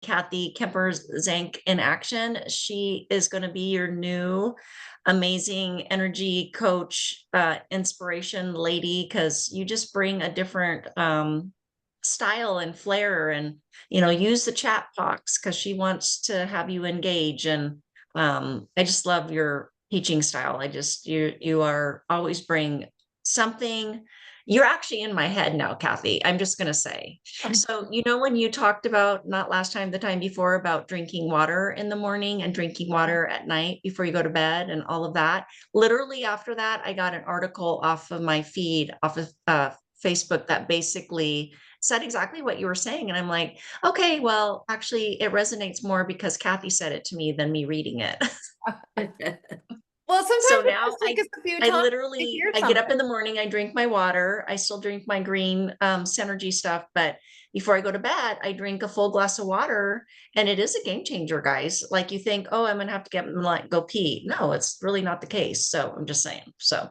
Kathy Kemper-Zanck in action. She is going to be your new amazing energy coach, inspiration lady, because you just bring a different style and flair, and use the chat box because she wants to have you engage. And I just love your teaching style. You are always bring something. You're actually in my head now, Kathy. I'm just going to say. So, when you talked about, not last time, the time before, about drinking water in the morning and drinking water at night before you go to bed and all of that, literally after that, I got an article off of my feed, off of Facebook, that basically said exactly what you were saying. And I'm like, okay, well, actually, it resonates more because Kathy said it to me than me reading it. Well, So sometimes it now does take us a few I times to literally hear I get up something. in the morning, I drink my water, I still drink my green Synergy stuff, but before I go to bed, I drink a full glass of water, and it is a game changer, guys. Like, you think, oh, I'm gonna have to get like go pee. No, it's really not the case. So I'm just saying. So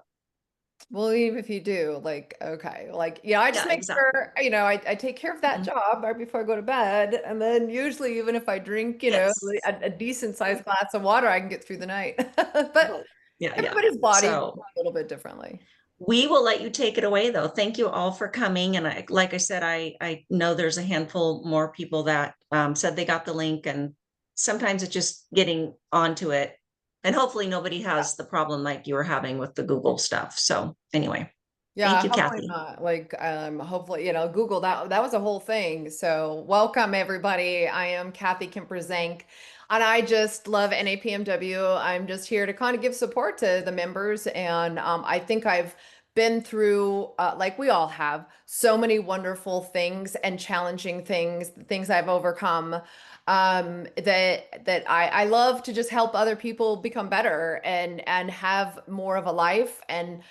Well, even if you do, like, okay, like, yeah, I just yeah, make exactly. sure, I take care of that Mhm. job right before I go to bed. And then usually, even if I drink, Yes. a decent sized glass of water, I can get through the night. But Yeah, yeah. everybody's bodies work So a little bit differently. we will let you take it away, though. Thank you all for coming. And like I said, I know there's a handful more people that said they got the link, and sometimes it's just getting onto it. And hopefully nobody has the problem like you were having with the Google stuff. So anyway, thank Yeah, you, hopefully Kathy. not. Like, hopefully, Google that was a whole thing. So welcome everybody. I am Kathy Kemper-Zanck, and I just love NAPMW. I'm just here to kind of give support to the members, and I think I've been through, like we all have, so many wonderful things and challenging things, things I've overcome. That I love to just help other people become better and have more of a life and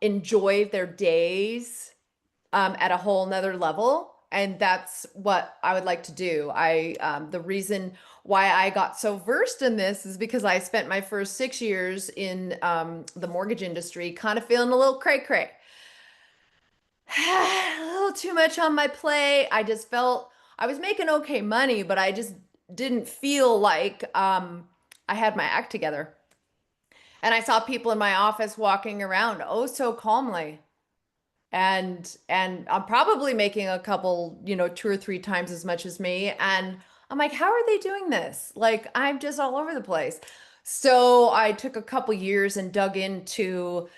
enjoy their days at a whole nother level. And that's what I would like to do. The reason why I got so versed in this is because I spent my first 6 years in the mortgage industry, kind of feeling a little cray-cray. A little too much on my plate. I just felt I was making okay money, but I just didn't feel like I had my act together. And I saw people in my office walking around oh so calmly, and I'm probably making a couple, 2 or 3 times as much as me. And I'm like, how are they doing this? Like, I'm just all over the place. So I took a couple years and dug into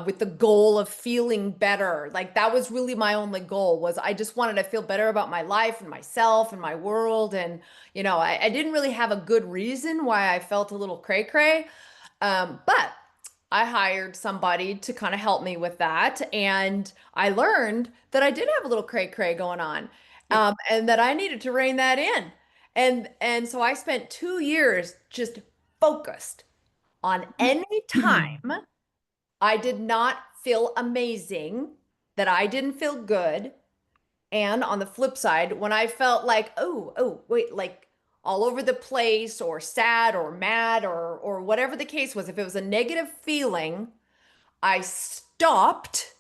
with the goal of feeling better. Like that was really my only goal, was I just wanted to feel better about my life and myself and my world. And, I didn't really have a good reason why I felt a little cray cray. But I hired somebody to kind of help me with that. And I learned that I did have a little cray cray going on, and that I needed to rein that in. And so I spent 2 years just focused on any time I did not feel amazing, that I didn't feel good. And on the flip side, when I felt like, wait, like all over the place or sad or mad or whatever the case was, if it was a negative feeling, I stopped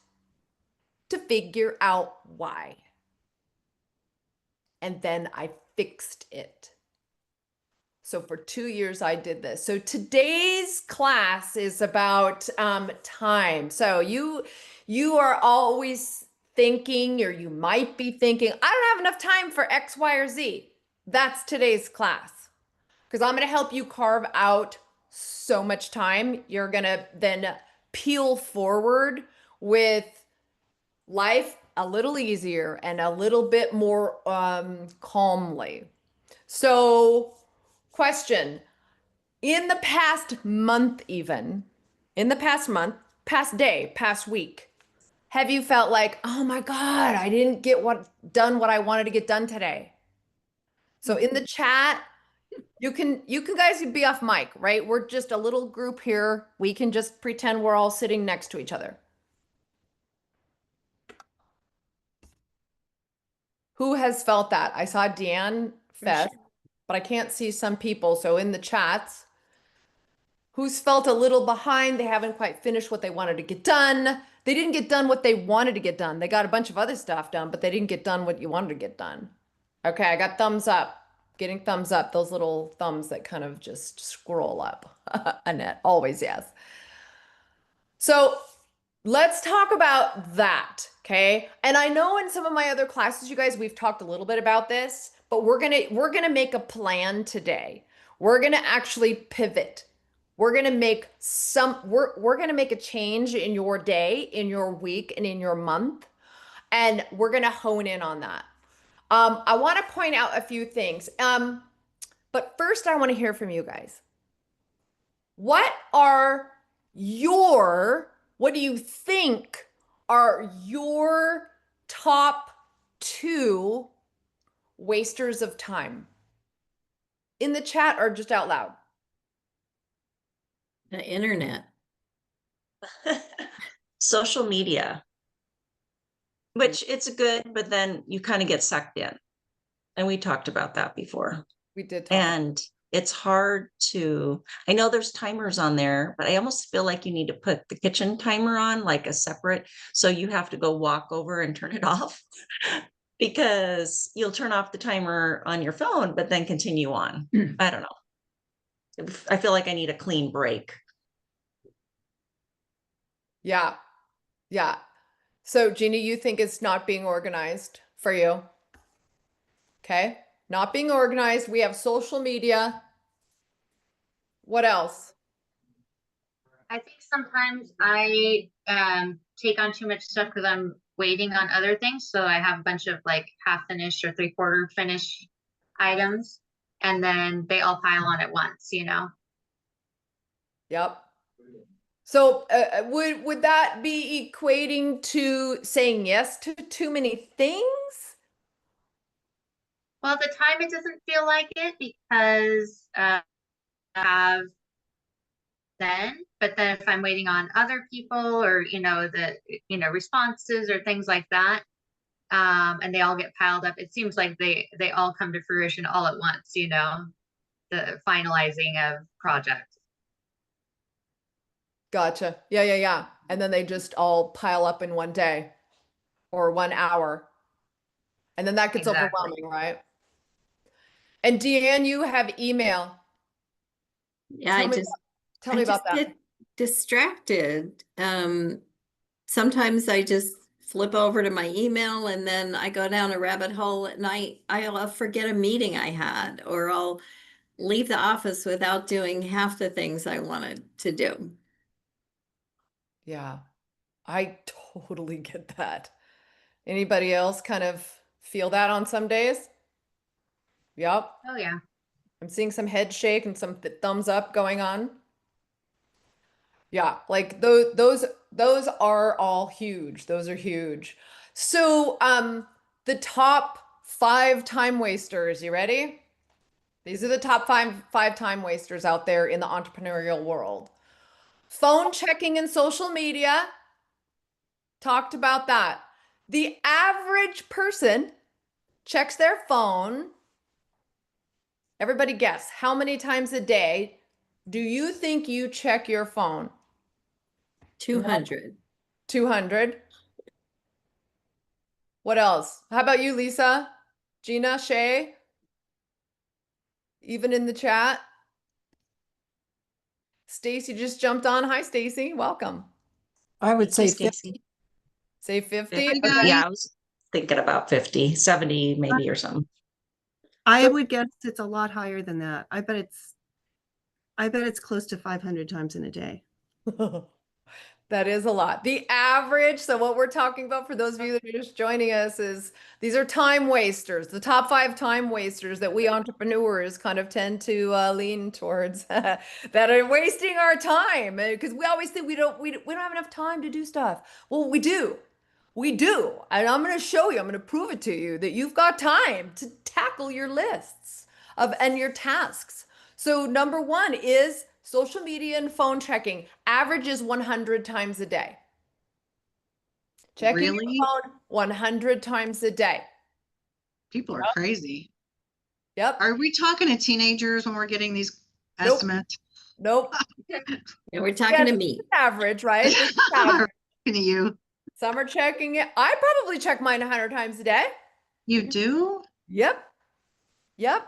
to figure out why. And then I fixed it. So for 2 years, I did this. So today's class is about time. So you are always thinking, or you might be thinking, I don't have enough time for X, Y, or Z. That's today's class, because I'm going to help you carve out so much time. You're going to then peel forward with life a little easier and a little bit more calmly. So, question. In the past month, even in the past month, past day, past week, have you felt like, oh my God, I didn't get what I wanted to get done today? So in the chat, you can guys be off mic, right? We're just a little group here. We can just pretend we're all sitting next to each other. Who has felt that? I saw Deanne Fest, but I can't see some people. So in the chats, who's felt a little behind? They haven't quite finished what they wanted to get done. They didn't get done what they wanted to get done. They got a bunch of other stuff done, but they didn't get done what you wanted to get done. Okay, I got thumbs up. Getting thumbs up. Those little thumbs that kind of just scroll up. Annette, always yes. So let's talk about that, okay? And I know in some of my other classes, you guys, we've talked a little bit about this, but we're gonna make a plan today. We're gonna actually pivot. We're gonna make a change in your day, in your week, and in your month, and we're gonna hone in on that. I want to point out a few things. But first I want to hear from you guys. What are what do you think are your top two wasters of time? In the chat or just out loud? The internet. Social media, which it's good, but then you kind of get sucked in. And we talked about that before. We did talk. And it's hard I know there's timers on there, but I almost feel like you need to put the kitchen timer on like a separate, so you have to go walk over and turn it off because you'll turn off the timer on your phone, but then continue on. I don't know. I feel like I need a clean break. Yeah. Yeah. So Jeannie, you think it's not being organized for you? Okay. Not being organized. We have social media. What else? I think sometimes I take on too much stuff because I'm waiting on other things. So I have a bunch of like half finished or three-quarter finished items, and then they all pile on at once, you know? Yep. So would that be equating to saying yes to too many things? Well, at the time it doesn't feel like it because I have then, but then if I'm waiting on other people or, responses or things like that, and they all get piled up, it seems like they all come to fruition all at once, the finalizing of projects. Gotcha. Yeah, yeah, yeah. And then they just all pile up in one day or 1 hour. And then that gets Exactly. overwhelming, right? And Deanne, you have email. Yeah, Tell me about that. Get distracted. Sometimes I just flip over to my email and then I go down a rabbit hole at night. I'll forget a meeting I had, or I'll leave the office without doing half the things I wanted to do. Yeah, I totally get that. Anybody else kind of feel that on some days? Yep. Oh yeah. I'm seeing some head shake and some thumbs up going on. Yeah, like those are all huge. Those are huge. So, the top 5 time wasters, you ready? These are the top five time wasters out there in the entrepreneurial world. Phone checking and social media. Talked about that. The average person checks their phone. Everybody guess, how many times a day do you think you check your phone? 200. 200. What else? How about you, Lisa? Gina, Shay? Even in the chat? Stacy just jumped on. Hi, Stacy. Welcome. I would say Thanks, 50. Stacy. Say 50. Hi, Okay. guys. Yeah, I was thinking about 50, 70 maybe or something. I would guess it's a lot higher than that. I bet it's close to 500 times in a day. That is a lot. The average, so what we're talking about for those of you that are just joining us is these are time wasters, the top 5 time wasters that we entrepreneurs kind of tend to lean towards that are wasting our time because we always think we don't have enough time to do stuff. Well, we do. We do. And I'm going to show you, I'm going to prove it to you that you've got time to tackle your lists and your tasks. So number 1 is social media and phone checking. Average is 100 times a day. Checking Really? your phone 100 times a day. People are crazy. Yep. Are we talking to teenagers when we're getting these Nope. estimates? Nope. And we're talking to this me. is average, right? This is I'm average. talking to you. Some are checking it. I probably check mine 100 times a day. You do? Yep. Yep.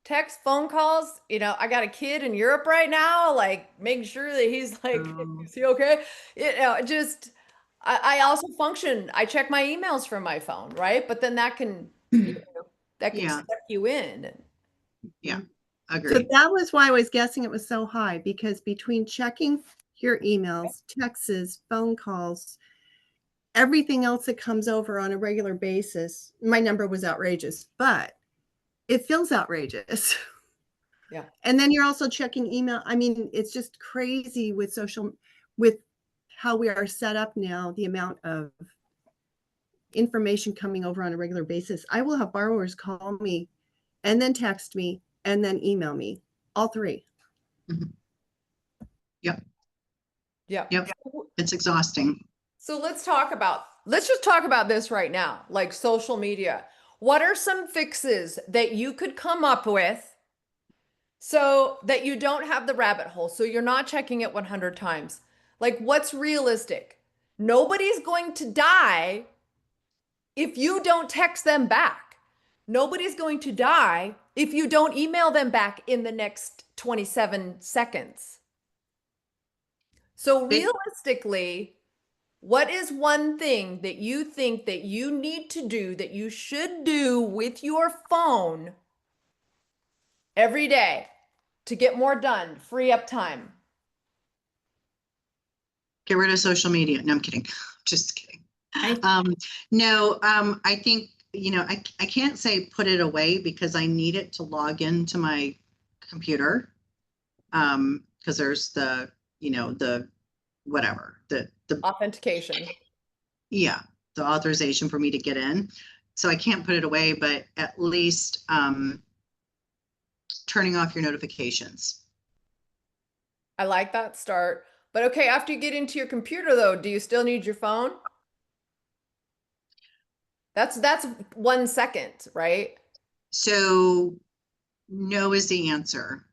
Text, phone calls. I got a kid in Europe right now, like making sure that he's like, Oh. is he okay? Just I also function. I check my emails from my phone, right? But then that can, that can Yeah, suck you in. yeah, So agreed. that was why I was guessing it was so high, because between checking your emails, texts, phone calls, everything else that comes over on a regular basis, my number was outrageous, but it feels outrageous. Yeah. And then you're also checking email. I mean, it's just crazy with how we are set up now, the amount of information coming over on a regular basis. I will have borrowers call me and then text me and then email me, all three. Yep, Yeah. yep. It's exhausting. So let's just talk about this right now, like social media. What are some fixes that you could come up with so that you don't have the rabbit hole, so you're not checking it 100 times? Like, what's realistic? Nobody's going to die if you don't text them back. Nobody's going to die if you don't email them back in the next 27 seconds. So realistically, what is one thing that you think that you need to do, that you should do with your phone every day to get more done, free up time? Get rid of social media. No, I'm kidding. Just kidding. I- No, I think, I can't say put it away because I need it to log into my computer. Because there's the whatever, the Authentication. yeah, the authorization for me to get in. So I can't put it away, but at least turning off your notifications. I like that start. But okay, after you get into your computer though, do you still need your phone? That's 1 second, right? So no is the answer.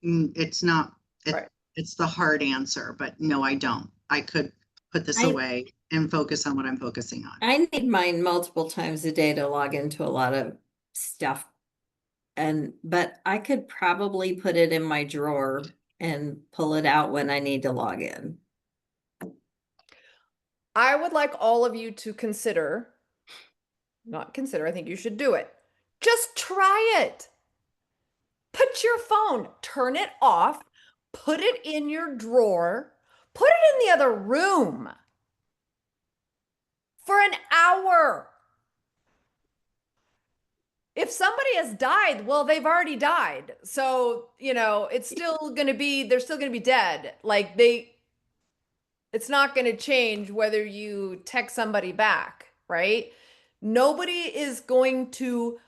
It's not, Right. it's the hard answer, but no, I don't. I could put this I- away and focus on what I'm focusing on. I need mine multiple times a day to log into a lot of stuff. But I could probably put it in my drawer and pull it out when I need to log in. I would like all of you to consider, not consider, I think you should do it. Just try it. Put your phone, turn it off, put it in your drawer, put it in the other room for an hour. If somebody has died, well, they've already died. So, it's still going to be, they're still going to be dead. Like it's not going to change whether you text somebody back, right? Nobody is going to,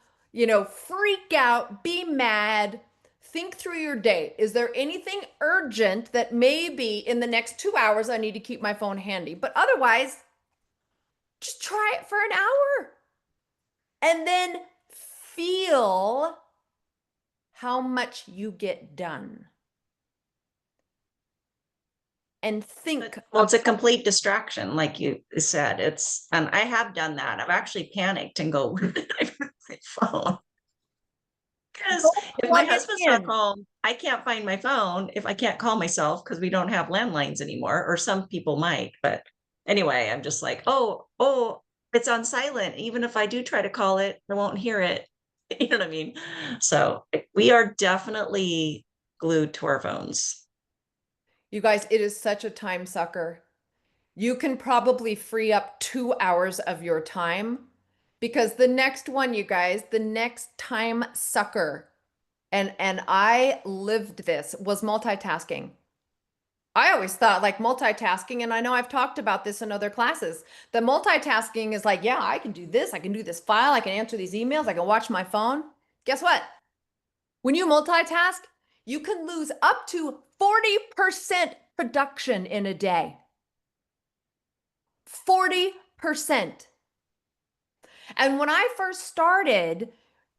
freak out, be mad. Think through your day. Is there anything urgent that maybe in the next 2 hours I need to keep my phone handy? But otherwise, just try it for an hour and then feel how much you get done. And think. Well, it's a complete distraction, like you said. And I have done that. I've actually panicked and go, where did I put my phone? Because if my plug it husband's not in. home, I can't find my phone if I can't call myself because we don't have landlines anymore, or some people might. But anyway, I'm just like, oh, it's on silent. Even if I do try to call it, I won't hear it. You know what I mean? So we are definitely glued to our phones. You guys, it is such a time sucker. You can probably free up 2 hours of your time because the next one, you guys, the next time sucker, and I lived this, was multitasking. I always thought like multitasking, and I know I've talked about this in other classes, that multitasking is like, yeah, I can do this. I can do this file. I can answer these emails. I can watch my phone. Guess what? When you multitask, you can lose up to 40% production in a day. 40%. And when I first started,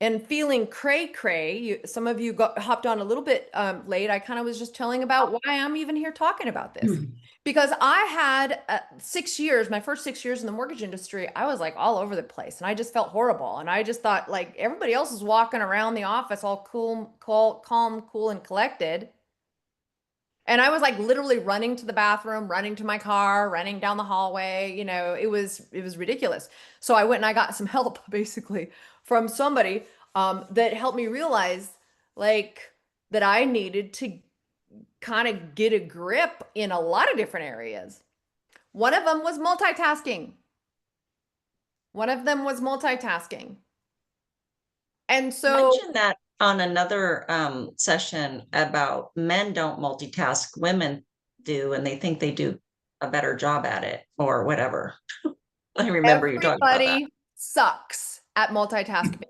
and feeling cray cray. Some of you hopped on a little bit late. I kind of was just telling about why I'm even here talking about this. Because I had 6 years, my first 6 years in the mortgage industry, I was like all over the place and I just felt horrible. And I just thought like everybody else is walking around the office all calm, cool, and collected. And I was like literally running to the bathroom, running to my car, running down the hallway. You know, it was ridiculous. So I went and I got some help basically from somebody that helped me realize like that I needed to kind of get a grip in a lot of different areas. One of them was multitasking. And so Mentioned that on another session about men don't multitask, women do, and they think they do a better job at it or whatever. I remember you talking about that. everybody sucks at multitasking.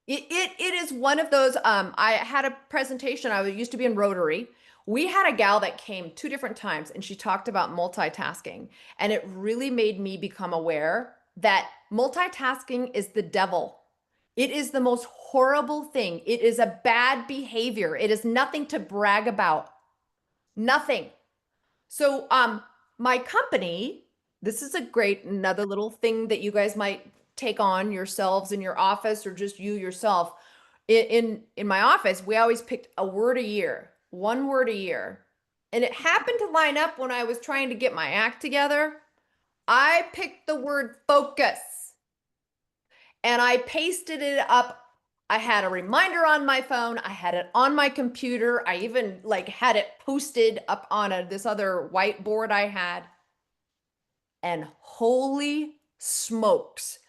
It is one of those, I had a presentation, I used to be in Rotary. We had a gal that came 2 different times and she talked about multitasking. And it really made me become aware that multitasking is the devil. It is the most horrible thing. It is a bad behavior. It is nothing to brag about. Nothing. So, my company, this is a great, another little thing that you guys might take on yourselves in your office or just you yourself. In my office, we always picked a word a year, 1 word a year. And it happened to line up when I was trying to get my act together. I picked the word focus and I pasted it up. I had a reminder on my phone. I had it on my computer. I even like had it posted up on this other whiteboard I had. And holy smokes,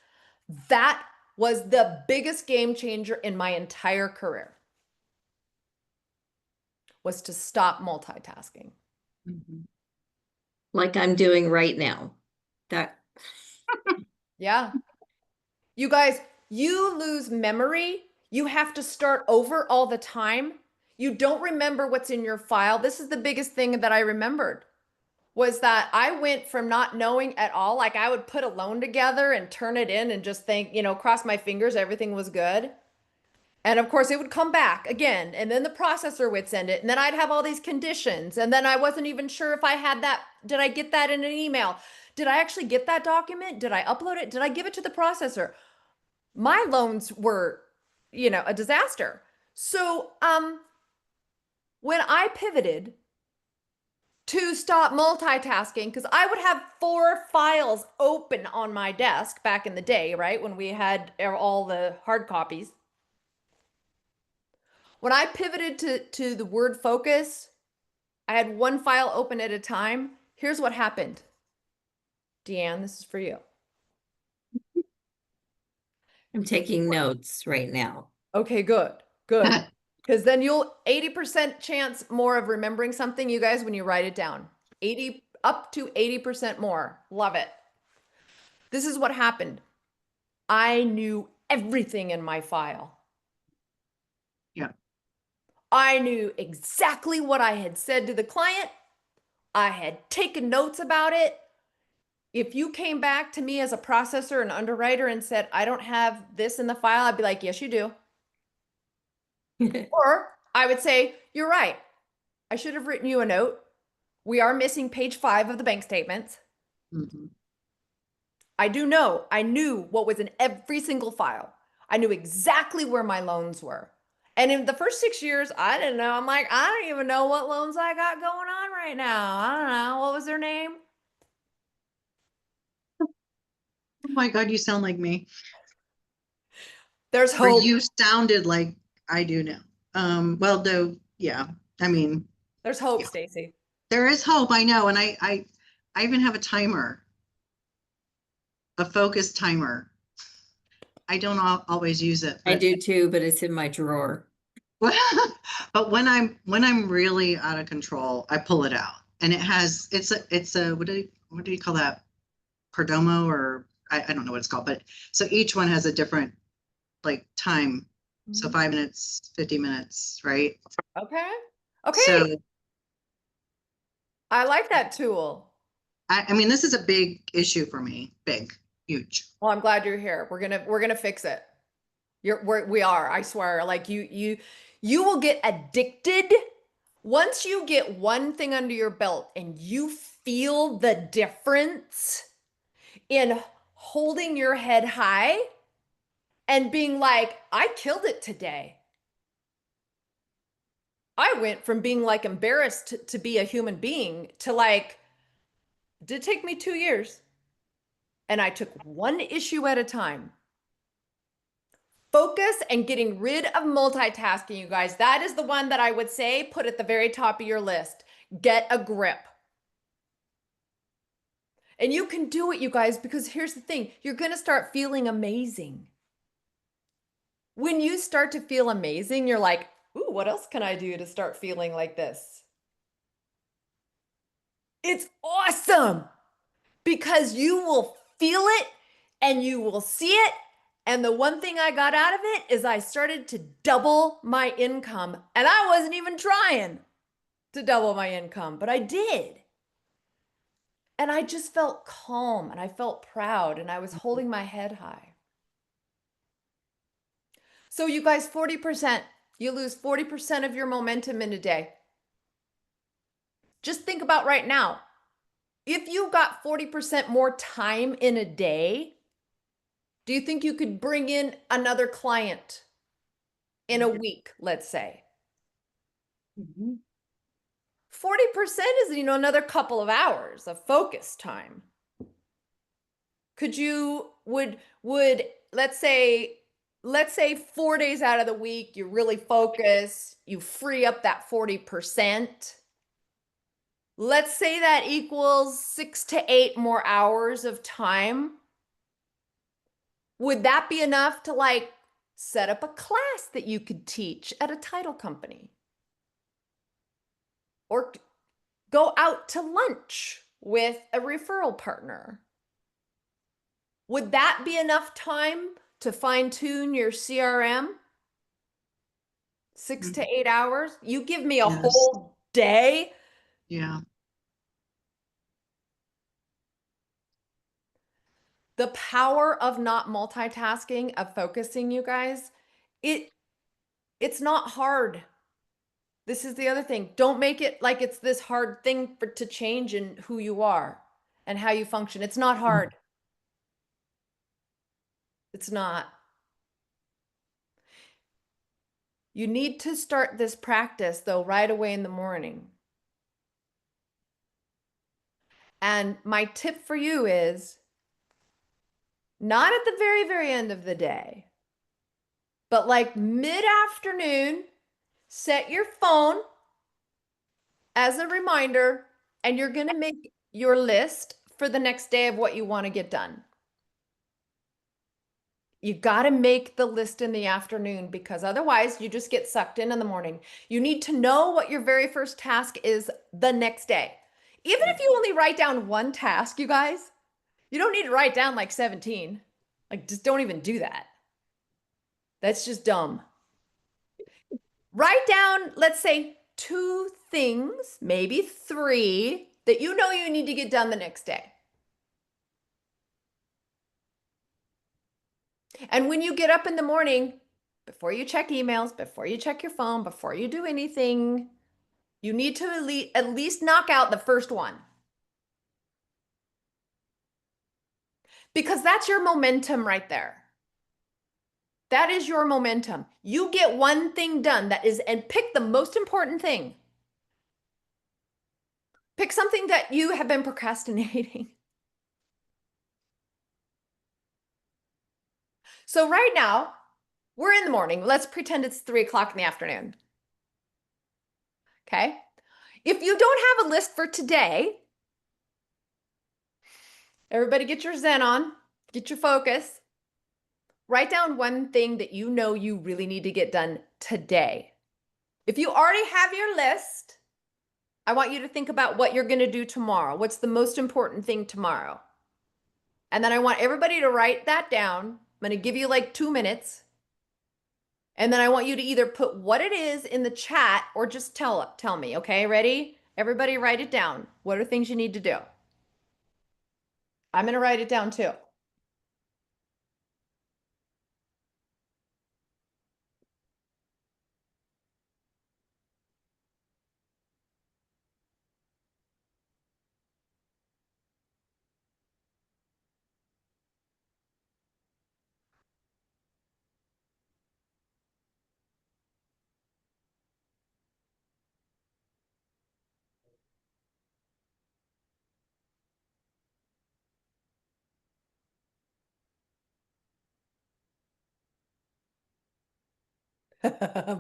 that was the biggest game changer in my entire career, was to stop multitasking. Like I'm doing right now. That Yeah. You guys, you lose memory. You have to start over all the time. You don't remember what's in your file. This is the biggest thing that I remembered, was that I went from not knowing at all. Like I would put a loan together and turn it in and just think, you know, cross my fingers, everything was good. And of course it would come back again. And then the processor would send it. And then I'd have all these conditions. And then I wasn't even sure if I had that. Did I get that in an email? Did I actually get that document? Did I upload it? Did I give it to the processor? My loans were, you know, a disaster. So, when I pivoted to stop multitasking, because I would have 4 files open on my desk back in the day, right? When we had all the hard copies. When I pivoted to the word focus, I had 1 file open at a time. Here's what happened. Deanne, this is for you. I'm taking notes right now. Okay, good. Because then you'll 80% chance more of remembering something, you guys, when you write it down. 80 up to 80% more. Love it. This is what happened. I knew everything in my file. Yeah. I knew exactly what I had said to the client. I had taken notes about it. If you came back to me as a processor and underwriter and said, I don't have this in the file, I'd be like, yes, you do. Or I would say, you're right. I should have written you a note. We are missing page 5 of the bank statements. Mhm. I knew what was in every single file. I knew exactly where my loans were. And in the first 6 years, I didn't know. I'm like, I don't even know what loans I got going on right now. I don't know. What was their name? Oh my God, you sound like me. There's Or hope. you sounded like I do now. Well, though, yeah. I mean, There's hope, yeah. Stacy. There is hope, I know. And I even have a timer, a focus timer. I don't always use it. I But, do too, but it's in my drawer. but when I'm really out of control, I pull it out. And it's a what do you call that? Perdomo, or I don't know what it's called, but so each one has a different like time. So 5 minutes, 50 minutes, right? Okay. So I like that tool. I mean, this is a big issue for me. Big, huge. Well, I'm glad you're here. We're gonna fix it. We are, I swear. Like you will get addicted once you get one thing under your belt and you feel the difference in holding your head high and being like, I killed it today. I went from being like embarrassed to be a human being to like, it did take me 2 years. And I took one issue at a time. Focus and getting rid of multitasking, you guys. That is the one that I would say put at the very top of your list. Get a grip. And you can do it, you guys, because here's the thing. You're going to start feeling amazing. When you start to feel amazing, you're like, ooh, what else can I do to start feeling like this? It's awesome because you will feel it and you will see it. And the one thing I got out of it is I started to double my income. And I wasn't even trying to double my income, but I did. And I just felt calm and I felt proud and I was holding my head high. So you guys, 40%, you lose 40% of your momentum in a day. Just think about right now. If you got 40% more time in a day, do you think you could bring in another client in a week, let's say? 40% is, another couple of hours of focus time. Could you, would, let's say 4 days out of the week, you really focus, you free up that 40%. Let's say that equals 6 to 8 more hours of time. Would that be enough to like set up a class that you could teach at a title company? Or go out to lunch with a referral partner? Would that be enough time to fine tune your CRM? 6 to 8 hours? You give me a Yes. whole day. Yeah. The power of not multitasking, of focusing, you guys, it's not hard. This is the other thing. Don't make it like it's this hard thing to change in who you are and how you function. It's not hard. It's not. You need to start this practice though right away in the morning. And my tip for you is not at the very, very end of the day, but like mid-afternoon, set your phone as a reminder, and you're going to make your list for the next day of what you want to get done. You got to make the list in the afternoon because otherwise you just get sucked in the morning. You need to know what your very first task is the next day. Even if you only write down one task, you guys, you don't need to write down like 17. Like, just don't even do that. That's just dumb. Write down, let's say, 2 things, maybe 3, that you know you need to get done the next day. And when you get up in the morning, before you check emails, before you check your phone, before you do anything, you need to at least knock out the first one. Because that's your momentum right there. That is your momentum. You get one thing done and pick the most important thing. Pick something that you have been procrastinating. So right now, we're in the morning. Let's pretend it's 3 o'clock in the afternoon. Okay? If you don't have a list for today, everybody get your Zen on, get your focus. Write down one thing that you know you really need to get done today. If you already have your list, I want you to think about what you're going to do tomorrow. What's the most important thing tomorrow? And then I want everybody to write that down. I'm going to give you like 2 minutes. And then I want you to either put what it is in the chat or just tell me, okay? Ready? Everybody write it down. What are things you need to do? I'm going to write it down too.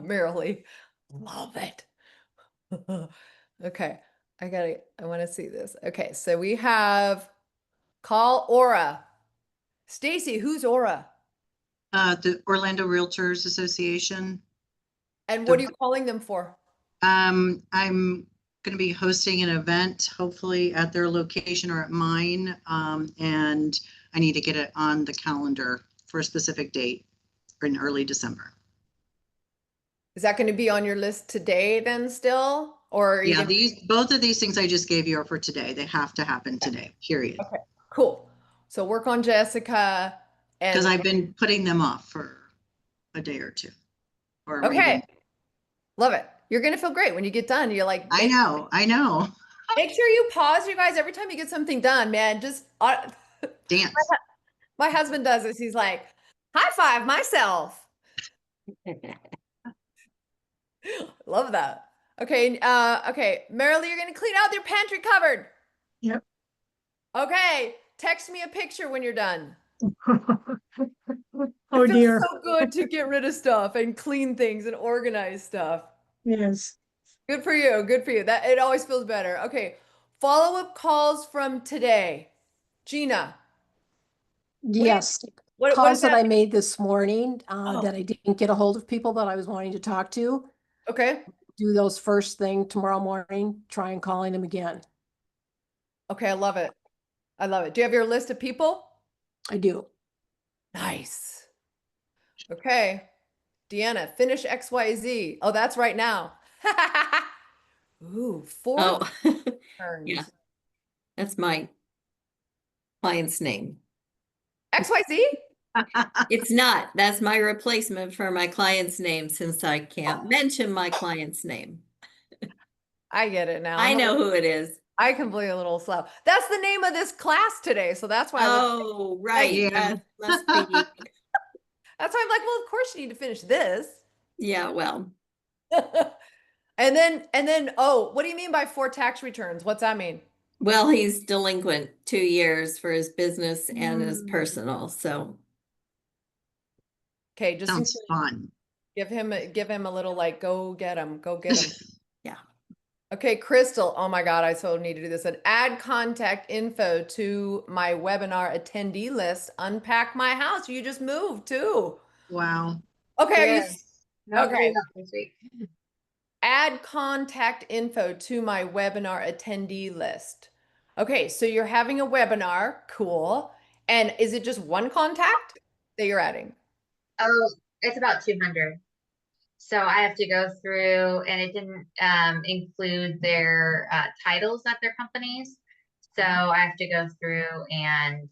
Merrily. Love it. Okay. I want to see this. Okay. So we have call Aura. Stacy, who's Aura? The Orlando Realtors Association. And what are you calling them for? I'm going to be hosting an event, hopefully at their location or at mine. And I need to get it on the calendar for a specific date in early December. Is that going to be on your list today then still? Or are you Yeah, gonna- both of these things I just gave you are for today. They have to happen today, period. Okay, cool. So work on Jessica Because and I've been putting them off for a day or two. Or okay. maybe. Love it. You're going to feel great when you get done. You're like, I know. make sure you pause, you guys, every time you get something done, man. Just Dance. my husband does this. He's like, high five myself. Love that. Okay. Okay. Marilee, you're going to clean out your pantry cupboard. Yep. Okay. Text me a picture when you're done. Oh It feels dear. so good to get rid of stuff and clean things and organize stuff. Yes. Good for you. Good for you. That it always feels better. Okay. Follow-up calls from today. Gina. Yes. What is Calls that that? I made this morning Oh. that I didn't get a hold of people that I was wanting to talk to. Okay. Do those first thing tomorrow morning, try and calling them again. Okay. I love it. I love it. Do you have your list of people? I do. Nice. Okay. Deanna, finish XYZ. Oh, that's right now. Ooh, 4 Oh, turns. yeah. That's my client's name. XYZ? It's not. That's my replacement for my client's name since I can't mention my client's name. I get it now. I I'm a know little- who it is. I can play a little slow. That's the name of this class today. So that's why I was, Oh, right. Yeah. That must be. that's why I'm like, well, of course you need to finish this. Yeah, well, And then, oh, what do you mean by 4 tax returns? What's that mean? he's delinquent 2 years for his business and his Mm. personal. So Okay, just in Sounds case, fun. give him a little like, go get him, go get him. yeah. Okay, Crystal. Oh my God, I so need to do this. And add contact info to my webinar attendee list. Unpack my house. You just moved too. Wow. Okay, are you Yes. Nobody okay. left this week. Add contact info to my webinar attendee list. Okay, so you're having a webinar. Cool. And is it just one contact that you're adding? Oh, it's about 200. So I have to go through, and it didn't include their titles at their companies. So I have to go through and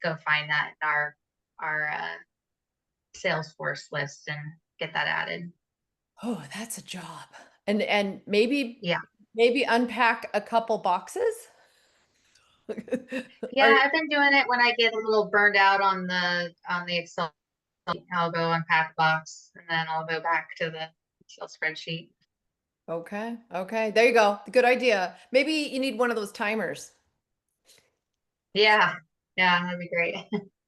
go find that in our Salesforce list and get that added. Oh, that's a job. And maybe Yeah. maybe unpack a couple boxes. Yeah, Or- I've been doing it when I get a little burned out on the Excel. I'll go unpack a box and then I'll go back to the Excel spreadsheet. Okay. Okay. There you go. Good idea. Maybe you need one of those timers. Yeah, that'd be great.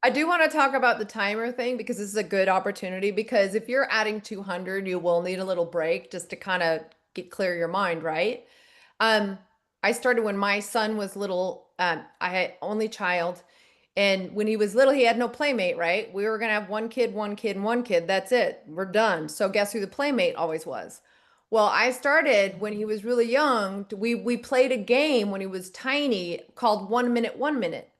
I do want to talk about the timer thing because this is a good opportunity because if you're adding 200, you will need a little break just to kind of clear your mind, right? I started when my son was little. I had only child. And when he was little, he had no playmate, right? We were going to have one kid, one kid, and one kid. That's it. We're done. So guess who the playmate always was? Well, I started when he was really young. We played a game when he was tiny called 1 minute, 1 minute.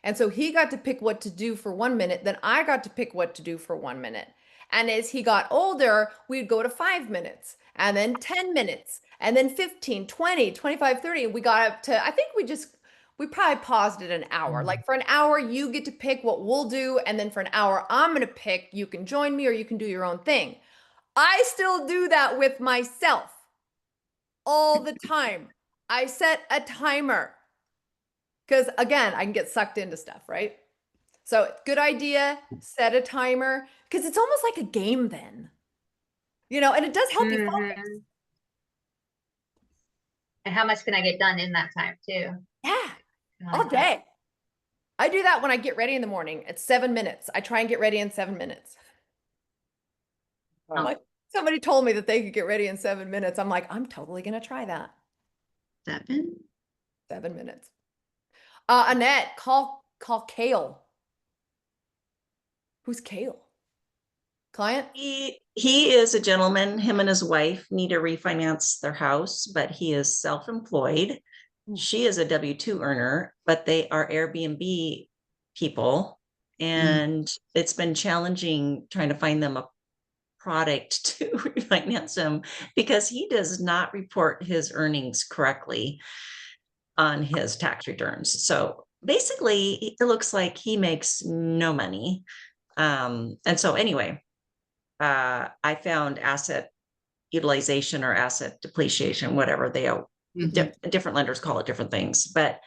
And so he got to pick what to do for 1 minute. Then I got to pick what to do for 1 minute. And as he got older, we'd go to 5 minutes and then 10 minutes and then 15, 20, 25, 30. We got up to, I think we probably paused at an hour. Like for an hour, you get to pick what we'll do. And then for an hour, I'm going to pick, you can join me or you can do your own thing. I still do that with myself all the time. I set a timer because again, I can get sucked into stuff, right? So good idea, set a timer because it's almost like a game then, and it does help you focus. Mhm. And how much can I get done in that time too? Yeah, I all like that. day. I do that when I get ready in the morning. It's 7 minutes. I try and get ready in 7 minutes. Oh. Somebody told me that they could get ready in 7 minutes. I'm like, I'm totally gonna try that. 7? 7 minutes. Annette, call Kale. Who's Kale? Client? He is a gentleman. Him and his wife need to refinance their house, but he is self-employed. She is a W-2 earner, but they are Airbnb people. And it's been challenging trying to find them a product to refinance him because he does not report his earnings correctly on his tax returns. So basically, it looks like he makes no money. And so anyway, I found asset utilization or asset depreciation, whatever they are. Different lenders call it different things, but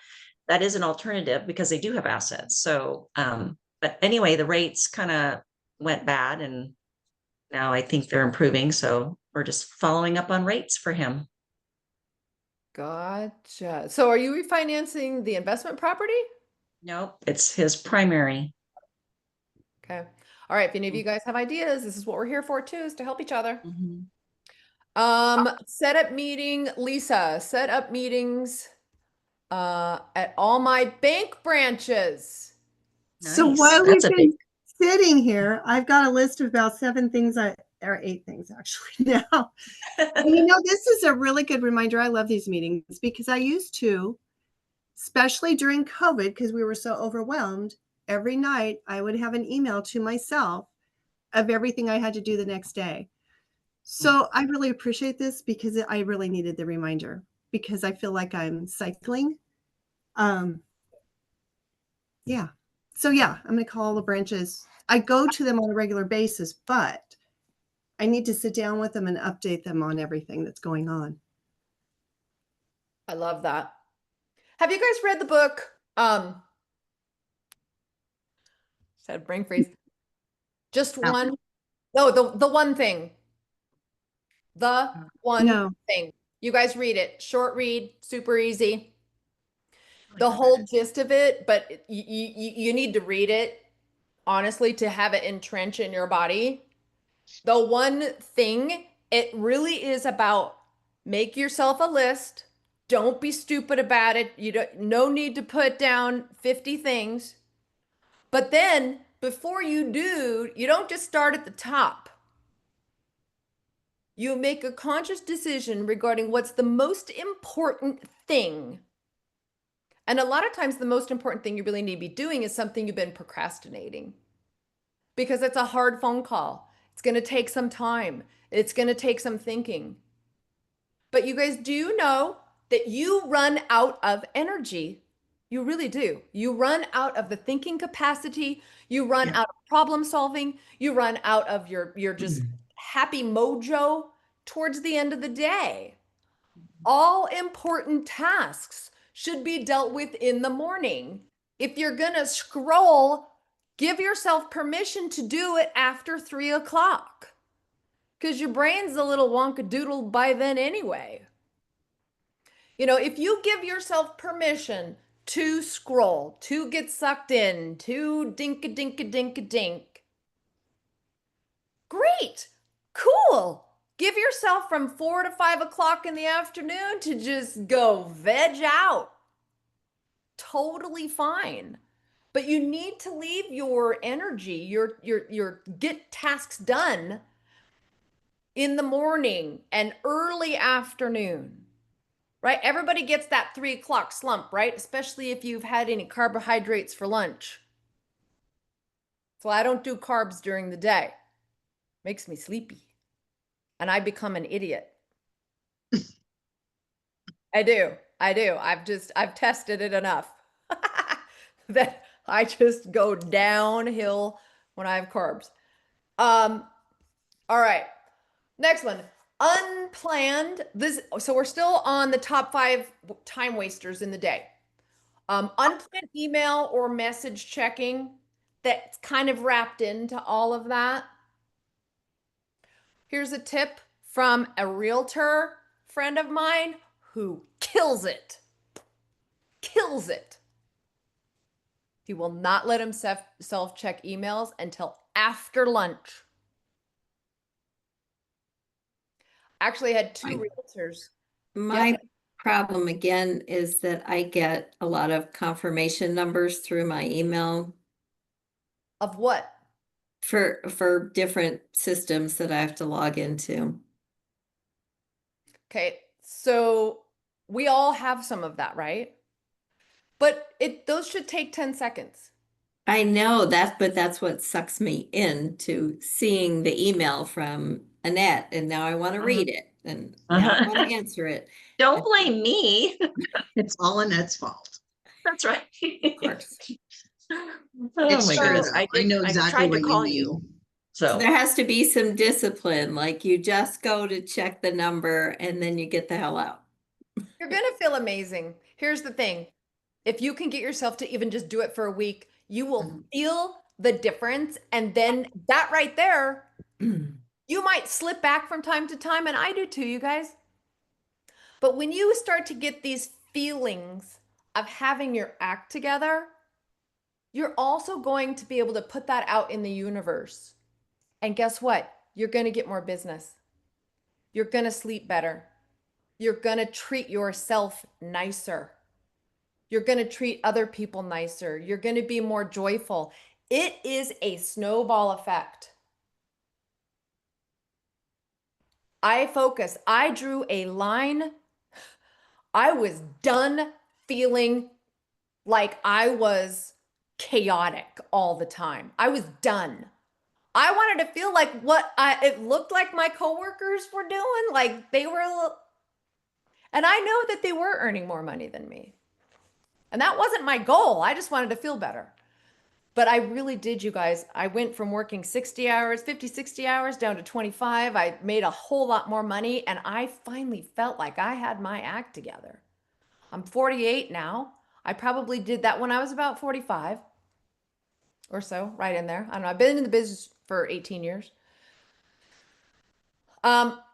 that is an alternative because they do have assets. So, but anyway, the rates kind of went bad and now I think they're improving. So we're just following up on rates for him. Gotcha. So are you refinancing the investment property? Nope, it's his primary. Okay. All right. If any of you guys have ideas, this is what we're here for too, is to help each other. Set up meeting, Lisa, set up meetings at all my bank branches. So Nice. while That's we've a been sitting here, I've got a list of about 7 things or 8 things actually now. And you know, this is a really good reminder. I love these meetings because I used to, especially during COVID, because we were so overwhelmed, every night I would have an email to myself of everything I had to do the next day. So I really appreciate this because I really needed the reminder because I feel like I'm cycling. Yeah. So yeah, I'm going to call all the branches. I go to them on a regular basis, but I need to sit down with them and update them on everything that's going on. I love that. Have you guys read the book? Said brain freeze. Just one. No, the one thing. The one No. thing. You guys read it. Short read, super easy. The whole gist of it, but you need to read it honestly to have it entrench in your body. The one thing, it really is about make yourself a list. Don't be stupid about it. You don't, no need to put down 50 things. But then before you do, you don't just start at the top. You make a conscious decision regarding what's the most important thing. And a lot of times, the most important thing you really need to be doing is something you've been procrastinating because it's a hard phone call. It's going to take some time, it's going to take some thinking. But you guys do know that you run out of energy. You really do. You run out of the thinking capacity. You run out of problem solving. You run out of your just happy mojo towards the end of the day. All important tasks should be dealt with in the morning. If you're going to scroll, give yourself permission to do it after 3 o'clock because your brain's a little wonkadoodle by then anyway. You know, if you give yourself permission to scroll, to get sucked in, to dink-a-dink-a-dink-a-dink, great, cool. Give yourself from 4 to 5 o'clock in the afternoon to just go veg out. Totally fine. But you need to leave your energy, your get tasks done in the morning and early afternoon, right? Everybody gets that 3 o'clock slump, right? Especially if you've had any carbohydrates for lunch. So I don't do carbs during the day. Makes me sleepy. And I become an idiot. I do. I've tested it enough that I just go downhill when I have carbs. All right. Next one. Unplanned. So we're still on the top 5 time wasters in the day. Unplanned email or message checking that's kind of wrapped into all of that. Here's a tip from a realtor friend of mine who kills it. Kills it. He will not let himself self-check emails until after lunch. Actually had two Right. realtors. My problem again is that I get a lot of confirmation numbers through my email Of what? for different systems that I have to log into. Okay, so we all have some of that, right? But those should take 10 seconds. I know that, but that's what sucks me into seeing the email from Annette, and now I want to read it, and now I want to answer it. Don't blame me. It's all Annette's fault. That's right. Of course. Oh It's my true, goodness. though. I know I exactly tried to what you call mean. you. So So there has to be some discipline, like you just go to check the number and then you get the hell out. You're gonna feel amazing. Here's the thing. If you can get yourself to even just do it for a week, you will Mhm. feel the difference. And then that right there, you might slip back from time to time, and I do too, you guys. But when you start to get these feelings of having your act together, you're also going to be able to put that out in the universe. And guess what? You're going to get more business. You're going to sleep better. You're going to treat yourself nicer. You're going to treat other people nicer. You're going to be more joyful. It is a snowball effect. I focus. I drew a line. I was done feeling like I was chaotic all the time. I was done. I wanted to feel like it looked like my coworkers were doing, like they were, and I know that they were earning more money than me. And that wasn't my goal. I just wanted to feel better. But I really did, you guys. I went from working 60 hours, 50, 60 hours down to 25. I made a whole lot more money, and I finally felt like I had my act together. I'm 48 now. I probably did that when I was about 45 or so, right in there. I don't know. I've been in the business for 18 years.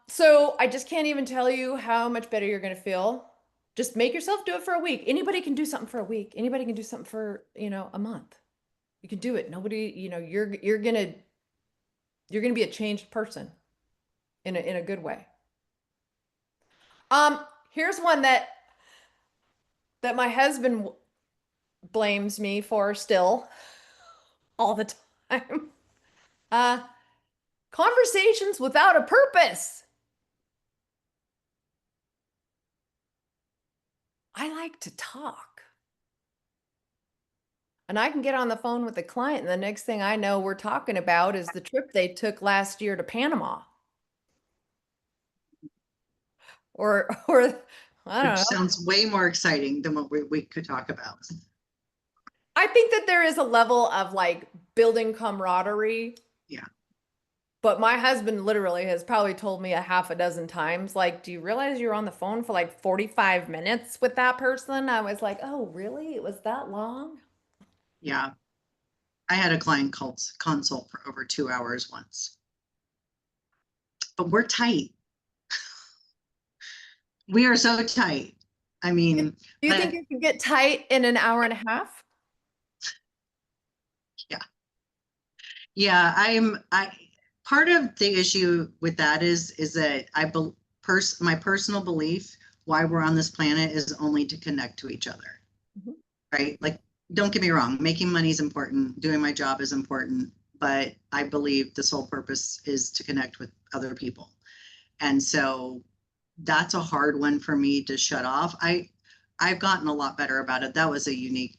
So I just can't even tell you how much better you're going to feel. Just make yourself do it for a week. Anybody can do something for a week. Anybody can do something for, a month. You can do it. Nobody, you're going to be a changed person in a good way. Here's one that my husband blames me for still all the time. Conversations without a purpose. I like to talk. And I can get on the phone with the client, and the next thing I know we're talking about is the trip they took last year to Panama. Or I don't Which know. sounds way more exciting than what we could talk about. I think that there is a level of like building camaraderie. Yeah. But my husband literally has probably told me a half a dozen times, like, do you realize you're on the phone for like 45 minutes with that person? I was like, oh, really? It was that long? Yeah. I had a client consult for over 2 hours once. But we're tight. We are so tight. I mean, Do you think you can get tight in an hour and a half? yeah, part of the issue with that is that my personal belief why we're on this planet is only to connect to each other. Mhm. Right? Like, don't get me wrong, making money is important, doing my job is important, but I believe the sole purpose is to connect with other people. And so that's a hard one for me to shut off. I've gotten a lot better about it. That was a unique,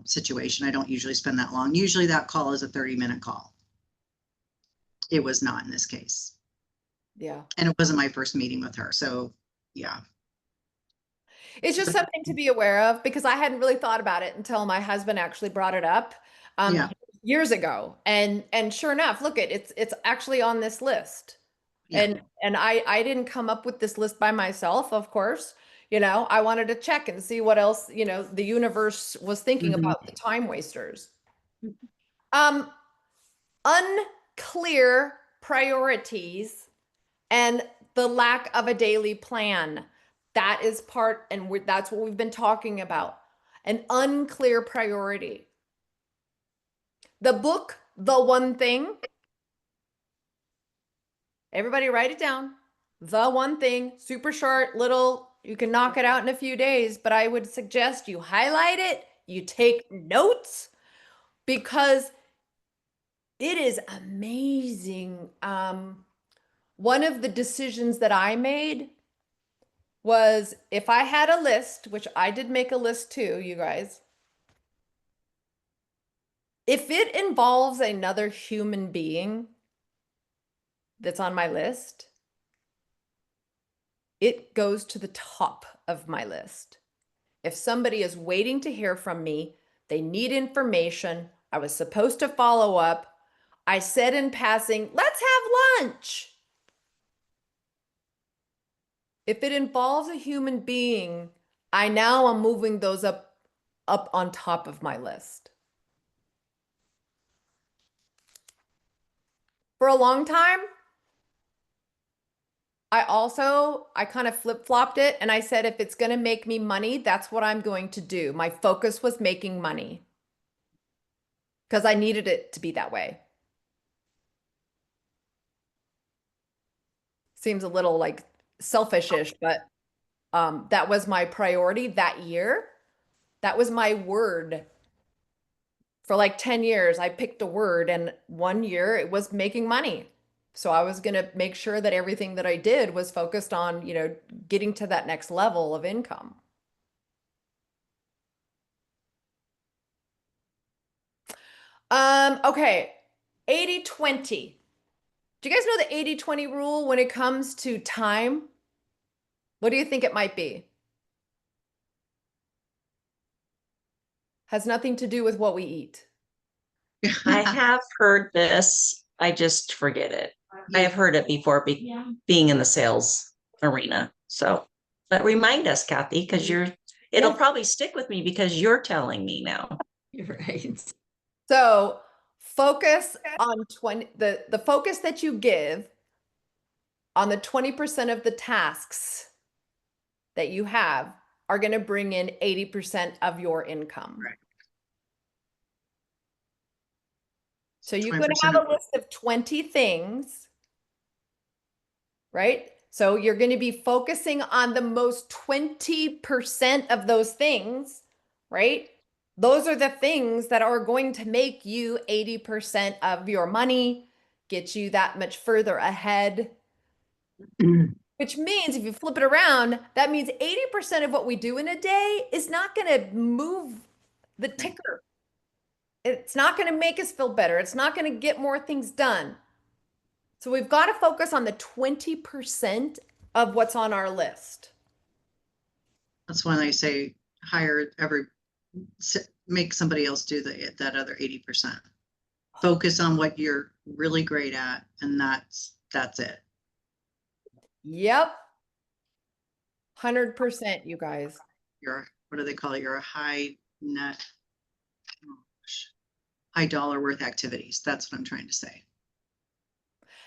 situation. I don't usually spend that long. Usually that call is a 30-minute call. It was not in this case. Yeah. And it wasn't my first meeting with her. So yeah. It's just something to be aware of because I hadn't really thought about it until my husband actually brought it up Yeah. years ago. And sure enough, look, it's actually on this list. Yeah. And I didn't come up with this list by myself, of course. I wanted to check and see what else, the universe was thinking Mhm. about the time wasters. Unclear priorities and the lack of a daily plan. That is part, and that's what we've been talking about. An unclear priority. The book, The One Thing. Everybody write it down. The one thing, super short, little, you can knock it out in a few days, but I would suggest you highlight it, you take notes, because it is amazing. One of the decisions that I made was if I had a list, which I did make a list too, you guys, if it involves another human being that's on my list, it goes to the top of my list. If somebody is waiting to hear from me, they need information, I was supposed to follow up, I said in passing, let's have lunch. If it involves a human being, I now am moving those up on top of my list. For a long time, I kind of flip-flopped it and I said, if it's going to make me money, that's what I'm going to do. My focus was making money because I needed it to be that way. Seems a little like selfishish, but that was my priority that year. That was my word. For like 10 years, I picked a word, and one year it was making money. So I was going to make sure that everything that I did was focused on, getting to that next level of income. Okay. 80-20. Do you guys know the 80-20 rule when it comes to time? What do you think it might be? Has nothing to do with what we eat. I have heard this. I just forget it. I have heard it before being in the sales arena. So, but remind us, Kathy, because it'll probably stick with me because you're telling me now. You're right. So focus on the focus that you give on the 20% of the tasks that you have are going to bring in 80% of your income. Right. So you could have a list of 20 things, right? So you're going to be focusing on the most 20% of those things, right? Those are the things that are going to make you 80% of your money, get you that much further ahead. Which means if you flip it around, that means 80% of what we do in a day is not going to move the ticker. It's not going to make us feel better. It's not going to get more things done. So we've got to focus on the 20% of what's on our list. That's when they say make somebody else do that other 80%. Focus on what you're really great at, and that's it. Yep. 100%, you guys. What do they call it? You're a high dollar worth activities. That's what I'm trying to say.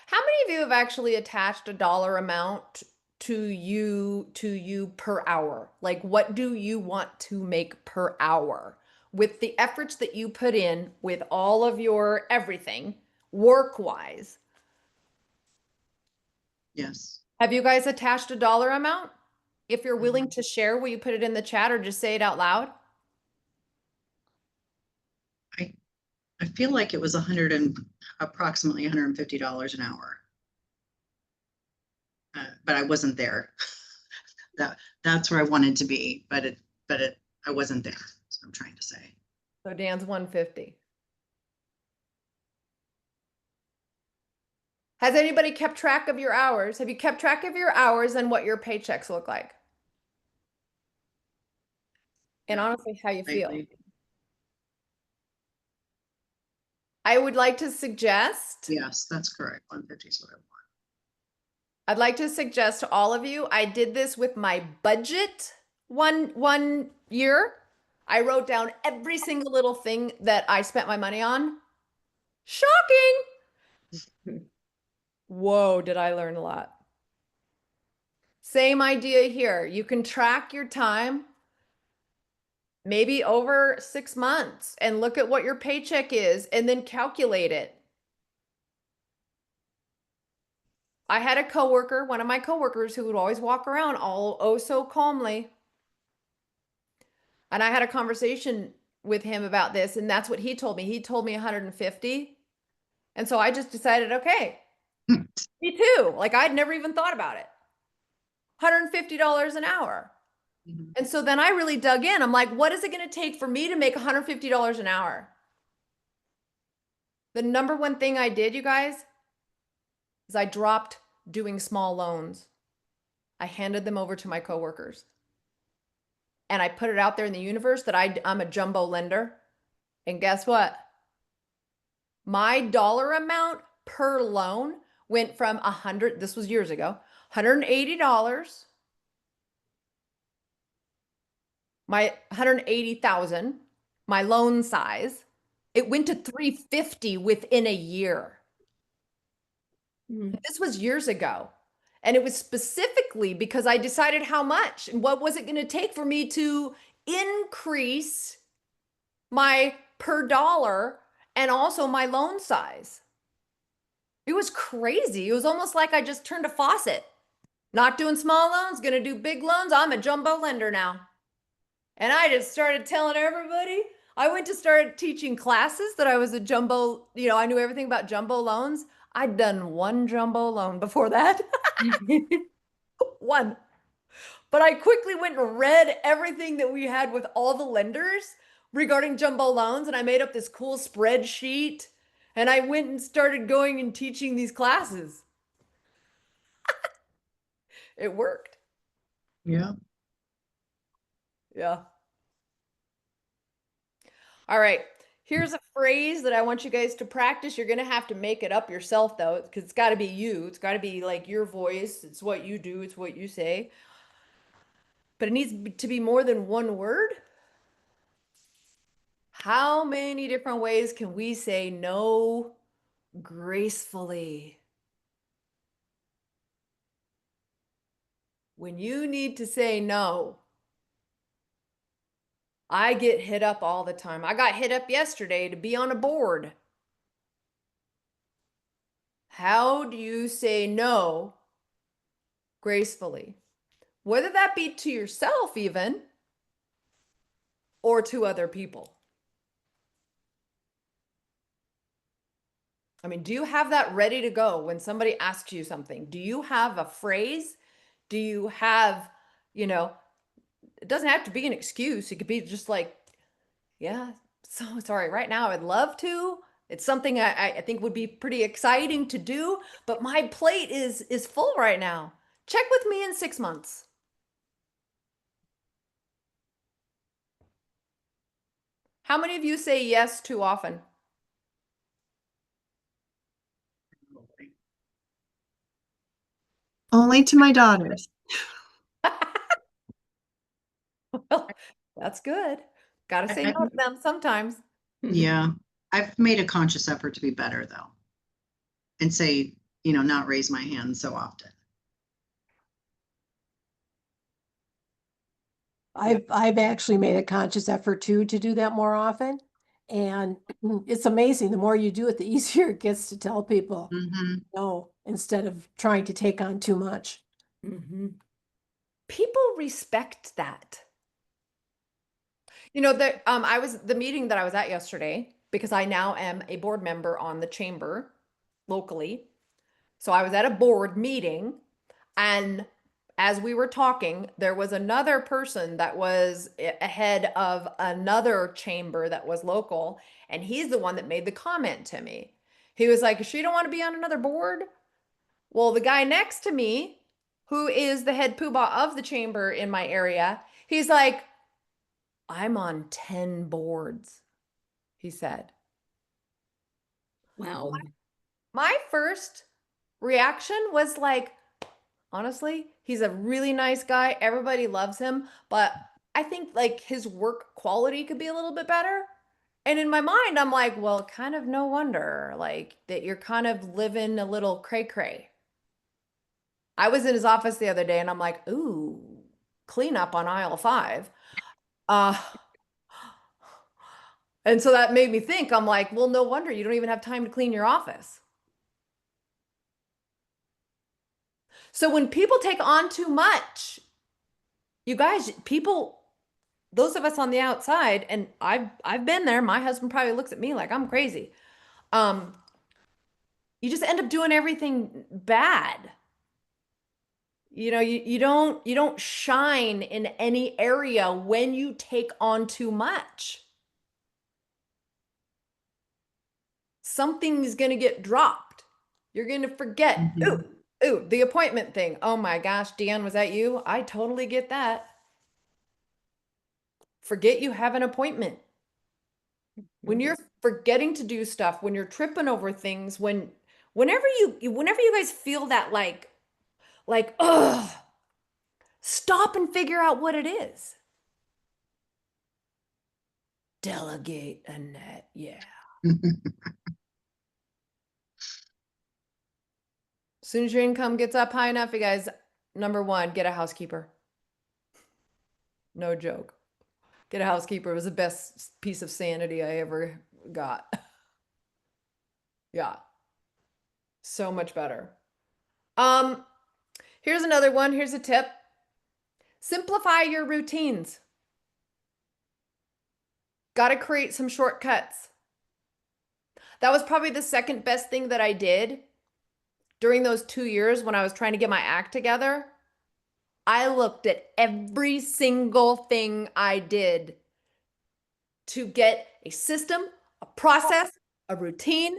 How many of you have actually attached a dollar amount to you per hour? Like, what do you want to make per hour with the efforts that you put in with all of your everything work-wise? Yes. Have you guys attached a dollar amount? If you're willing to share, will you put it in the chat or just say it out loud? I feel like it was approximately $150 an hour. But I wasn't there. That's where I wanted to be, but I wasn't there. That's what I'm trying to say. So Dan's 150. Has anybody kept track of your hours? Have you kept track of your hours and what your paychecks look like? And honestly, how you feel? I would like to suggest. Yes, that's correct. 150 is what I want. I'd like to suggest to all of you, I did this with my budget one year. I wrote down every single little thing that I spent my money on. Shocking. Whoa, did I learn a lot. Same idea here. You can track your time maybe over 6 months and look at what your paycheck is and then calculate it. I had a coworker, one of my coworkers, who would always walk around all oh so calmly. And I had a conversation with him about this, and that's what he told me. He told me 150. And so I just decided, okay, me too. Like I'd never even thought about it. $150 an hour. Mhm. And so then I really dug in. I'm like, what is it going to take for me to make $150 an hour? The number one thing I did, you guys, is I dropped doing small loans. I handed them over to my coworkers. And I put it out there in the universe that I'm a jumbo lender. And guess what? My dollar amount per loan went from 100, this was years ago, $180, my 180,000, my loan size, it went to 350 within a year. This was years ago. And it was specifically because I decided how much and what was it going to take for me to increase my per dollar and also my loan size. It was crazy. It was almost like I just turned a faucet. Not doing small loans, going to do big loans. I'm a jumbo lender now. And I just started telling everybody. I went to start teaching classes that I was a jumbo, I knew everything about jumbo loans. I'd done one jumbo loan before that. One. But I quickly went and read everything that we had with all the lenders regarding jumbo loans. And I made up this cool spreadsheet. And I went and started going and teaching these classes. It worked. Yeah. Yeah. All right. Here's a phrase that I want you guys to practice. You're going to have to make it up yourself, though, because it's got to be you. It's got to be like your voice. It's what you do. It's what you say. But it needs to be more than one word. How many different ways can we say no gracefully? When you need to say no, I get hit up all the time. I got hit up yesterday to be on a board. How do you say no gracefully? Whether that be to yourself even or to other people. I mean, do you have that ready to go when somebody asks you something? Do you have a phrase? Do you have, it doesn't have to be an excuse. It could be just like, yeah, so sorry. Right now, I'd love to. It's something I think would be pretty exciting to do, but my plate is full right now. Check with me in 6 months. How many of you say yes too often? Only to my daughters. Well, that's good. Got to say no to them sometimes. Yeah. I've made a conscious effort to be better though. And say, not raise my hand so often. I've actually made a conscious effort too to do that more often. And it's amazing. The more you do it, the easier it gets to tell people Mhm. no, instead of trying to take on too much. People respect that. The meeting that I was at yesterday, because I now am a board member on the chamber locally. So I was at a board meeting, and as we were talking, there was another person that was ahead of another chamber that was local, and he's the one that made the comment to me. He was like, "She don't want to be on another board?" Well, the guy next to me, who is the head poobah of the chamber in my area, he's like, "I'm on 10 boards," he said. Wow. My first reaction was like, honestly, he's a really nice guy. Everybody loves him, but I think like his work quality could be a little bit better. And in my mind, I'm like, well, kind of no wonder like that you're kind of living a little cray cray. I was in his office the other day and I'm like, ooh, clean up on aisle 5. Uh, and so that made me think, I'm like, well, no wonder you don't even have time to clean your office. So when people take on too much, you guys, people, those of us on the outside, and I've been there. My husband probably looks at me like I'm crazy. You just end up doing everything bad. You know, you don't shine in any area when you take on too much. Something's going to get dropped. You're going to forget. Ooh, the appointment thing. Oh my gosh, Deanne, was that you? I totally get that. Forget you have an appointment. When you're forgetting to do stuff, when you're tripping over things, whenever you guys feel that like, ugh, stop and figure out what it is. Delegate, Annette. Yeah. As soon as your income gets up high enough, you guys, number one, get a housekeeper. No joke. Get a housekeeper. It was the best piece of sanity I ever got. Yeah. So much better. Here's another one. Here's a tip. Simplify your routines. Got to create some shortcuts. That was probably the second best thing that I did during those 2 years when I was trying to get my act together. I looked at every single thing I did to get a system, a process, a routine.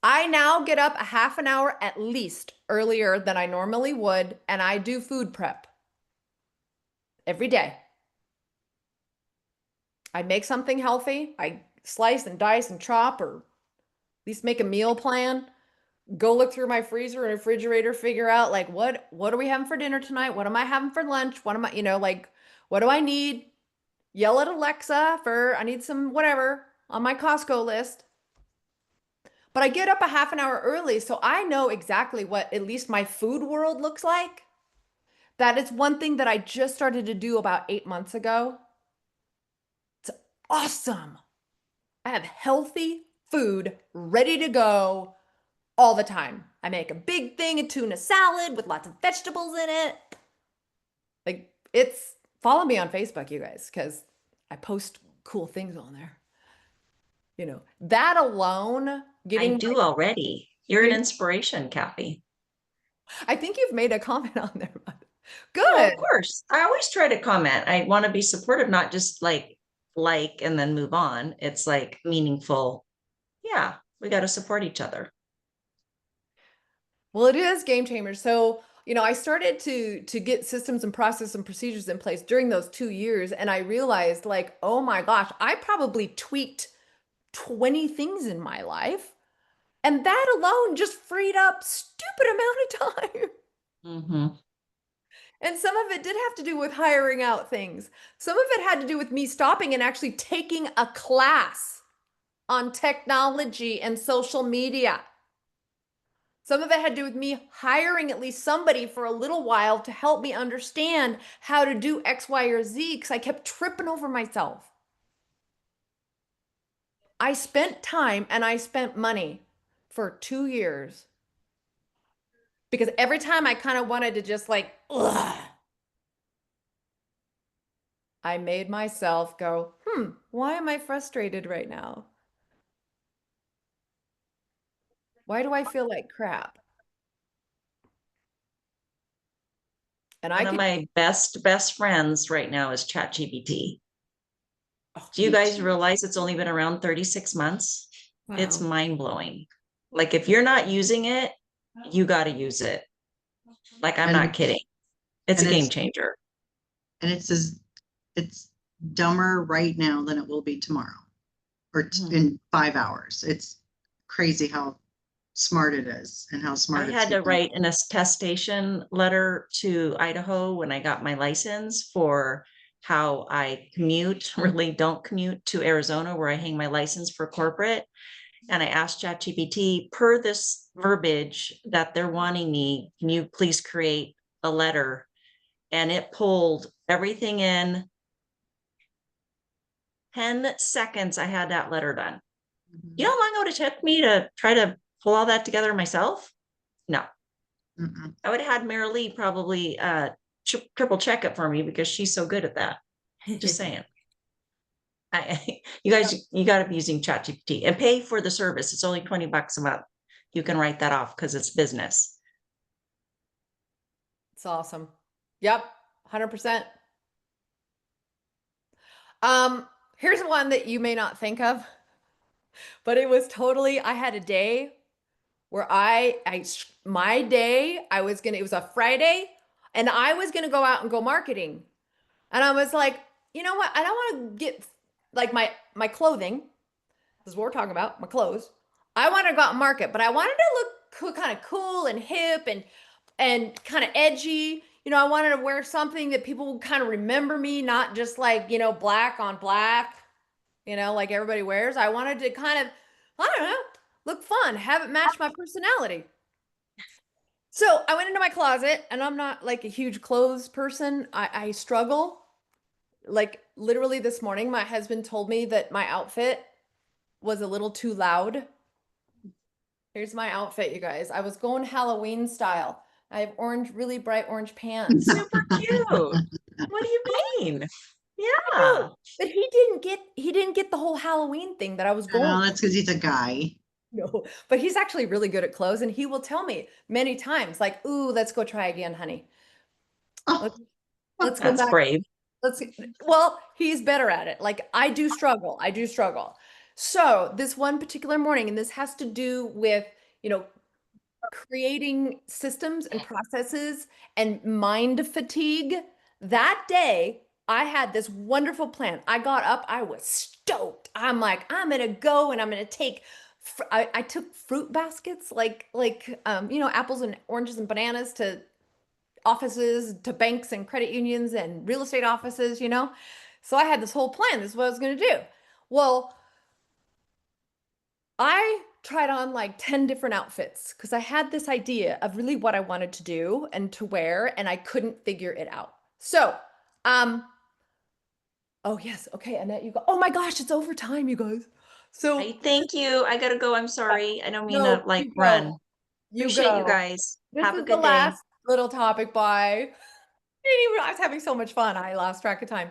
I now get up a half an hour at least earlier than I normally would, and I do food prep every day. I make something healthy. I slice and dice and chop, or at least make a meal plan. Go look through my freezer and refrigerator, figure out like what are we having for dinner tonight? What am I having for lunch? What am I, like, what do I need? Yell at Alexa for I need some whatever on my Costco list. But I get up a half an hour early, so I know exactly what at least my food world looks like. That is one thing that I just started to do about 8 months ago. It's awesome. I have healthy food ready to go all the time. I make a big thing of tuna salad with lots of vegetables in it. Like, follow me on Facebook, you guys, because I post cool things on there. That alone, I do already. You're an inspiration, Kathy. I think you've made a comment on there. Good. Yeah, of course. I always try to comment. I want to be supportive, not just like and then move on. It's like meaningful. Yeah, we got to support each other. Well, it is game changer. So, I started to get systems and process and procedures in place during those 2 years. And I realized like, oh my gosh, I probably tweaked 20 things in my life. And that alone just freed up stupid amount of time. Mm-hmm. And some of it did have to do with hiring out things. Some of it had to do with me stopping and actually taking a class on technology and social media. Some of it had to do with me hiring at least somebody for a little while to help me understand how to do X, Y, or Z, because I kept tripping over myself. I spent time and I spent money for 2 years because every time I kind of wanted to just like, ugh, I made myself go, why am I frustrated right now? Why do I feel like crap? And One of my best friends right now is ChatGPT. Oh, Do you guys realize it's only been around 36 months? Wow. It's mind blowing. Like if you're not using it, you got to use it. Like I'm not kidding. It's a game changer. And it's dumber right now than it will be tomorrow or in 5 hours. It's crazy how smart it is and how smart I had to write an attestation letter to Idaho when I got my license for how I really don't commute to Arizona where I hang my license for corporate. And I asked ChatGPT, per this verbiage that they're wanting me, can you please create a letter? And it pulled everything in 10 seconds. I had that letter done. You know how long it would have took me to try to pull all that together myself? No, Mm-mm. I would have had Mary Lee probably triple check it for me because she's so good at that. Just saying. You guys, you got to be using ChatGPT and pay for the service. It's only $20 a month. You can write that off because it's business. It's awesome. Yep, 100%. Here's one that you may not think of, but it was totally, I had a day where my day, it was a Friday and I was going to go out and go marketing. And I was like, you know what? I don't want to get like my clothing. This is what we're talking about, my clothes. I want to go out and market, but I wanted to look kind of cool and hip and kind of edgy. You know, I wanted to wear something that people would kind of remember me, not just like, you know, black on black, you know, like everybody wears. I wanted to kind of, I don't know, look fun, have it match my personality. So I went into my closet, and I'm not like a huge clothes person. I struggle. Like literally this morning, my husband told me that my outfit was a little too loud. Here's my outfit, you guys. I was going Halloween style. I have really bright orange pants. Super cute. What do you mean? Yeah. No, but he didn't get the whole Halloween thing that I was going. No, that's because he's a guy. No, but he's actually really good at clothes, and he will tell me many times, like, "Ooh, let's go try again, honey. Oh, Let's go That's back. brave. Well, he's better at it. Like I do struggle. I do struggle. So this one particular morning, and this has to do with, you know, creating systems and processes and mind fatigue. That day, I had this wonderful plan. I got up, I was stoked. I'm like, I'm gonna go and I'm gonna take I took fruit baskets you know, apples and oranges and bananas to offices, to banks and credit unions and real estate offices, you know. So I had this whole plan. This is what I was going to do. Well, I tried on like 10 different outfits because I had this idea of really what I wanted to do and to wear, and I couldn't figure it out. So, oh yes, okay, Annette, you go. Oh my gosh, it's overtime, you guys. So Hey, thank you. I gotta go. I'm sorry. I don't mean no, to like you run. go. You Appreciate you go. guys. This Have a is the good day. last little topic. Bye. I was having so much fun. I lost track of time.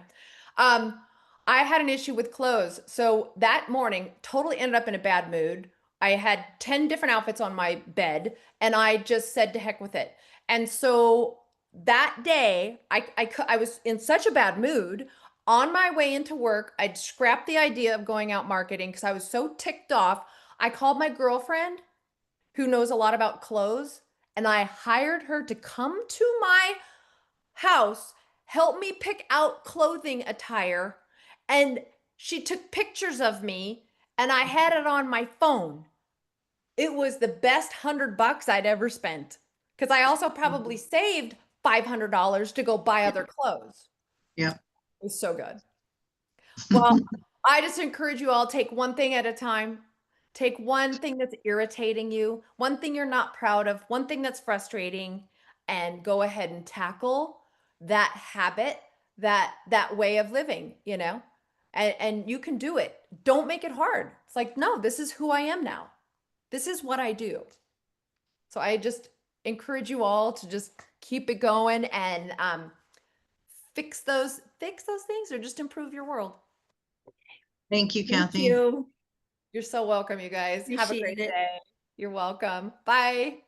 Um, I had an issue with clothes. So that morning, totally ended up in a bad mood. I had 10 different outfits on my bed, and I just said to heck with it. And so that day, I was in such a bad mood. On my way into work, I'd scrapped the idea of going out marketing because I was so ticked off. I called my girlfriend, who knows a lot about clothes, and I hired her to come to my house, help me pick out clothing attire, and she took pictures of me, and I had it on my phone. It was the best $100 I'd ever spent because I also probably saved $500 to go buy other clothes. Yep. It was so good. Well, I just encourage you all, take one thing at a time. Take one thing that's irritating you, one thing you're not proud of, one thing that's frustrating, and go ahead and tackle that habit, that way of living, you know? And you can do it. Don't make it hard. It's like, no, this is who I am now. This is what I do. So I just encourage you all to just keep it going and fix those things or just improve your world. Thank you, Thank Kathy. you. You're so welcome, you guys. Have a Appreciate great it. day. You're welcome. Bye.